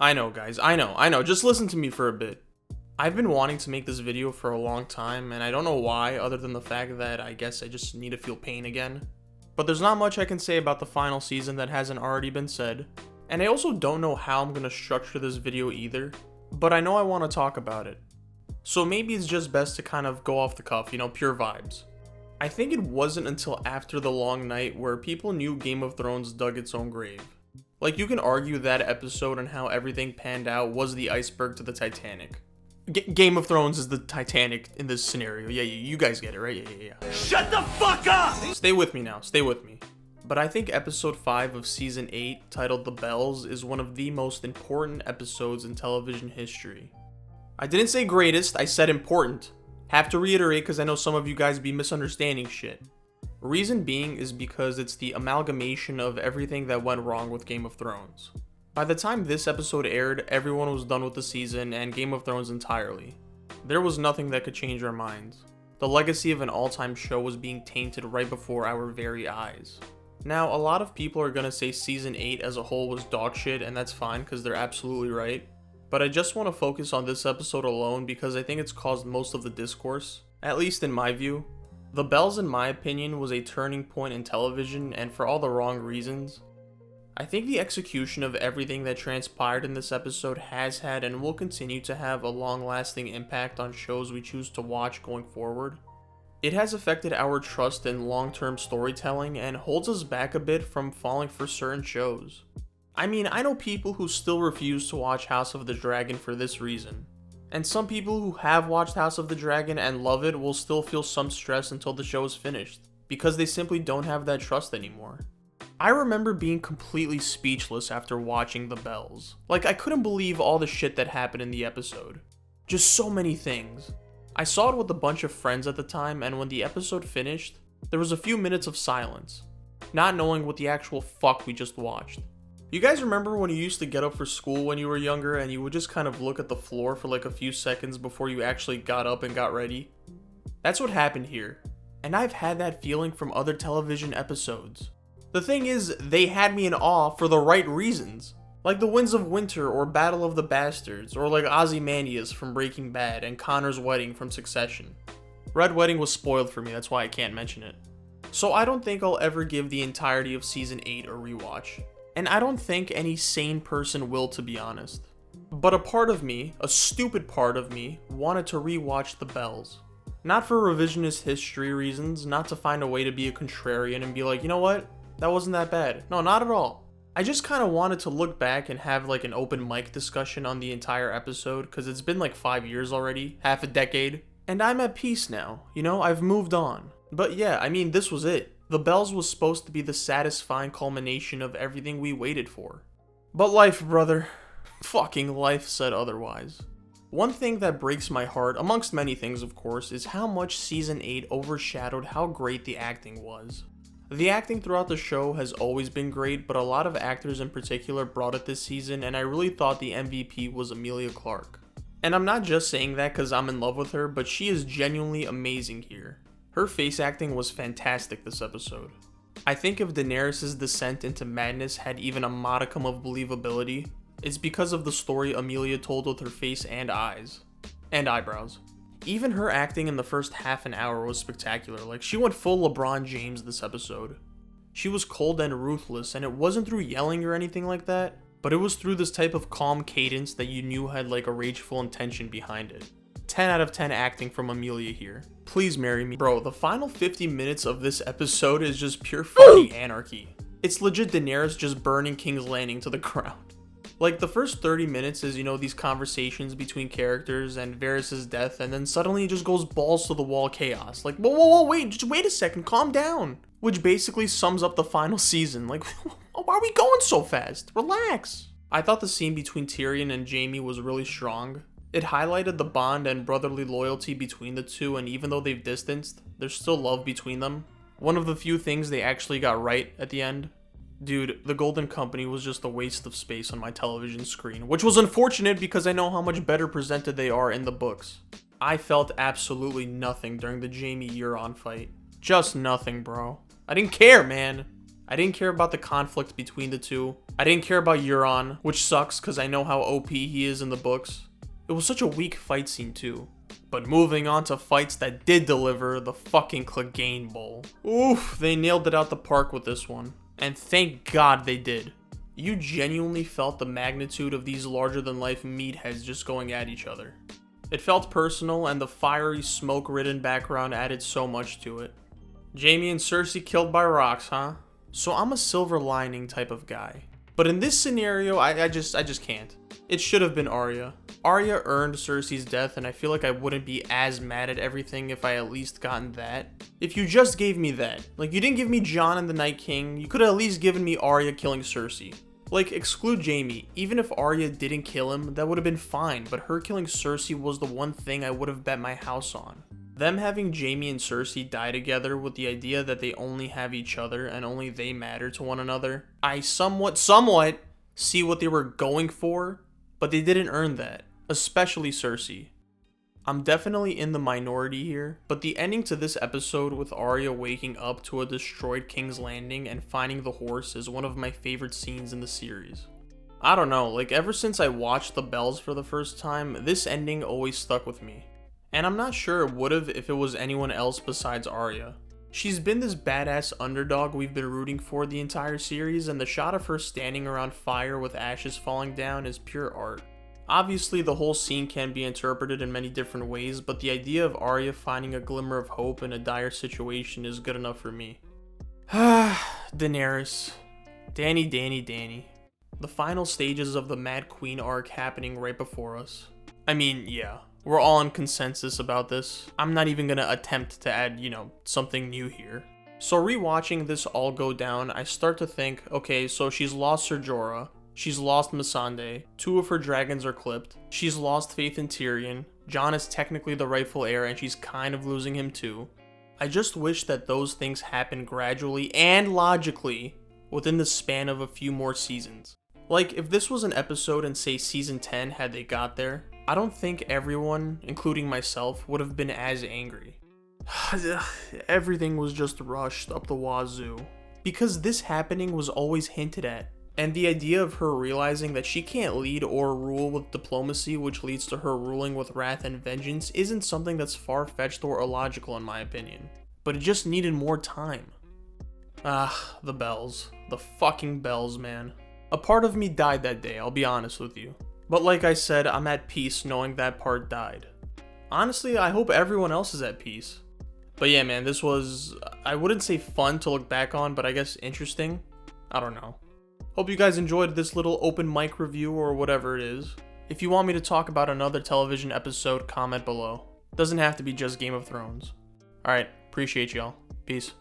I know, guys, I know, just listen to me for a bit. I've been wanting to make this video for a long time, and I don't know why, other than the fact that I guess I just need to feel pain again. But there's not much I can say about the final season that hasn't already been said, and I also don't know how I'm gonna structure this video either, but I know I want to talk about it. So maybe it's just best to kind of go off the cuff, pure vibes. I think it wasn't until after the long night where people knew Game of Thrones dug its own grave. Like, you can argue that episode and how everything panned out was the iceberg to the Titanic. Game of Thrones is the Titanic in this scenario. Yeah, you guys get it, right? Yeah. Shut the fuck up! Stay with me now, stay with me. But I think episode 5 of season 8, titled The Bells, is one of the most important episodes in television history. I didn't say greatest, I said important. Have to reiterate because I know some of you guys be misunderstanding shit. Reason being is because it's the amalgamation of everything that went wrong with Game of Thrones. By the time this episode aired, everyone was done with the season and Game of Thrones entirely. There was nothing that could change our minds. The legacy of an all-time show was being tainted right before our very eyes. Now, a lot of people are gonna say season 8 as a whole was dog shit, and that's fine because they're absolutely right. But I just want to focus on this episode alone because I think it's caused most of the discourse, at least in my view. The Bells, in my opinion, was a turning point in television, and for all the wrong reasons. I think the execution of everything that transpired in this episode has had and will continue to have a long-lasting impact on shows we choose to watch going forward. It has affected our trust in long-term storytelling and holds us back a bit from falling for certain shows. I mean, I know people who still refuse to watch House of the Dragon for this reason. And some people who have watched House of the Dragon and love it will still feel some stress until the show is finished, because they simply don't have that trust anymore. I remember being completely speechless after watching The Bells. Like, I couldn't believe all the shit that happened in the episode. Just so many things. I saw it with a bunch of friends at the time, and when the episode finished, there was a few minutes of silence, not knowing what the actual fuck we just watched. You guys remember when you used to get up for school when you were younger and you would just kind of look at the floor for like a few seconds before you actually got up and got ready? That's what happened here. And I've had that feeling from other television episodes. The thing is, they had me in awe for the right reasons. Like the Winds of Winter or Battle of the Bastards, or like Ozymandias from Breaking Bad and Connor's wedding from Succession. Red Wedding was spoiled for me, that's why I can't mention it. So I don't think I'll ever give the entirety of season 8 a rewatch. And I don't think any sane person will, to be honest. But a part of me, a stupid part of me, wanted to rewatch The Bells. Not for revisionist history reasons, not to find a way to be a contrarian and be like, you know what? That wasn't that bad. No, not at all. I just kind of wanted to look back and have like an open mic discussion on the entire episode, because it's been like 5 years already, half a decade. And I'm at peace now, I've moved on. But yeah, I mean, this was it. The Bells was supposed to be the satisfying culmination of everything we waited for. But life, brother, fucking life said otherwise. One thing that breaks my heart, amongst many things of course, is how much season 8 overshadowed how great the acting was. The acting throughout the show has always been great, but a lot of actors in particular brought it this season, and I really thought the MVP was Emilia Clarke. And I'm not just saying that because I'm in love with her, but she is genuinely amazing here. Her face acting was fantastic this episode. I think if Daenerys' descent into madness had even a modicum of believability, it's because of the story Emilia told with her face and eyes. And eyebrows. Even her acting in the first half an hour was spectacular, like she went full LeBron James this episode. She was cold and ruthless, and it wasn't through yelling or anything like that, but it was through this type of calm cadence that you knew had like a rageful intention behind it. 10 out of 10 acting from Emilia here. Please marry me. Bro, the final 50 minutes of this episode is just pure fucking anarchy. It's legit Daenerys just burning King's Landing to the ground. Like, the first 30 minutes is, these conversations between characters and Varys' death, and then suddenly it just goes balls to the wall chaos. Like, whoa, wait, just wait a second, calm down. Which basically sums up the final season. Like, why are we going so fast? Relax. I thought the scene between Tyrion and Jaime was really strong. It highlighted the bond and brotherly loyalty between the two, and even though they've distanced, there's still love between them. One of the few things they actually got right at the end. Dude, the Golden Company was just a waste of space on my television screen, which was unfortunate because I know how much better presented they are in the books. I felt absolutely nothing during the Jaime Euron fight. Just nothing, bro. I didn't care, man. I didn't care about the conflict between the two. I didn't care about Euron, which sucks because I know how OP he is in the books. It was such a weak fight scene too. But moving on to fights that did deliver, the fucking Clegane Bowl. Oof, they nailed it out the park with this one. And thank God they did. You genuinely felt the magnitude of these larger-than-life meatheads just going at each other. It felt personal, and the fiery, smoke-ridden background added so much to it. Jaime and Cersei killed by rocks, huh? So I'm a silver lining type of guy. But in this scenario, I just can't. It should have been Arya. Arya earned Cersei's death, and I feel like I wouldn't be as mad at everything if I at least gotten that. If you just gave me that, like you didn't give me Jon and the Night King, you could have at least given me Arya killing Cersei. Like, exclude Jaime. Even if Arya didn't kill him, that would have been fine, but her killing Cersei was the one thing I would have bet my house on. Them having Jaime and Cersei die together with the idea that they only have each other and only they matter to one another, I somewhat see what they were going for, but they didn't earn that, especially Cersei. I'm definitely in the minority here, but the ending to this episode with Arya waking up to a destroyed King's Landing and finding the horse is one of my favorite scenes in the series. I don't know, like ever since I watched The Bells for the first time, this ending always stuck with me. And I'm not sure it would've if it was anyone else besides Arya. She's been this badass underdog we've been rooting for the entire series, and the shot of her standing around fire with ashes falling down is pure art. Obviously, the whole scene can be interpreted in many different ways, but the idea of Arya finding a glimmer of hope in a dire situation is good enough for me. Daenerys. Dany. The final stages of the Mad Queen arc happening right before us. I mean, yeah, we're all in consensus about this. I'm not even gonna attempt to add, something new here. So rewatching this all go down, I start to think, okay, so she's lost Ser Jorah. She's lost Missandei, 2 of her dragons are clipped, she's lost faith in Tyrion, Jon is technically the rightful heir and she's kind of losing him too. I just wish that those things happen gradually and logically within the span of a few more seasons. Like, if this was an episode in, say, season 10 had they got there, I don't think everyone, including myself, would have been as angry. Everything was just rushed up the wazoo. Because this happening was always hinted at. And the idea of her realizing that she can't lead or rule with diplomacy, which leads to her ruling with wrath and vengeance, isn't something that's far-fetched or illogical in my opinion. But it just needed more time. The bells. The fucking bells, man. A part of me died that day, I'll be honest with you. But like I said, I'm at peace knowing that part died. Honestly, I hope everyone else is at peace. But yeah, man, this was, I wouldn't say fun to look back on, but I guess interesting. I don't know. Hope you guys enjoyed this little open mic review or whatever it is. If you want me to talk about another television episode, comment below. Doesn't have to be just Game of Thrones. Alright, appreciate y'all. Peace.